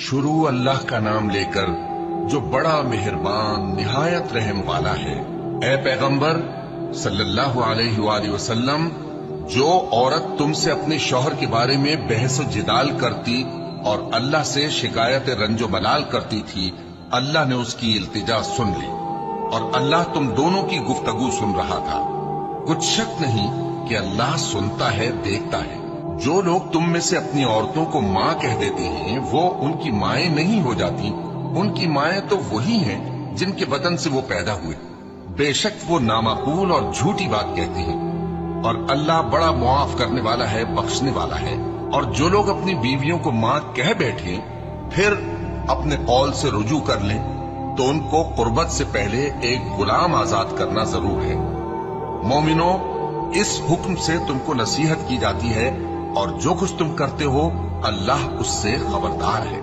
शुरू अल्लाह का नाम लेकर जो बड़ा मेहरबान निहायत रहम वाला है। ए पैगंबर सल्लल्लाहु अलैहि वसल्लम, जो औरत तुमसे अपने शौहर के बारे में बहस व जिदाल करती और अल्लाह से शिकायत रंजो मलाल करती थी, अल्लाह ने उसकी इल्तिजा सुन ली और अल्लाह तुम दोनों की गुफ्तगू सुन रहा था। कुछ शक नहीं कि अल्लाह सुनता है, देखता है। जो लोग तुम में से अपनी औरतों को माँ कह देते हैं, वो उनकी माएं नहीं हो जाती। उनकी माएं तो वही हैं जिनके बदन से वो पैदा हुए। बेशक वो नामाकूल और झूठी बात कहते हैं और अल्लाह बड़ा मुआफ करने वाला है, बख्शने वाला है। और जो लोग अपनी बीवियों को माँ कह बैठे फिर अपने कौल से रुजू कर लें, तो उनको कुर्बत से पहले एक गुलाम आजाद करना जरूर है। मोमिनो, इस हुक्म से तुमको नसीहत की जाती है और जो कुछ तुम करते हो अल्लाह उससे खबरदार है।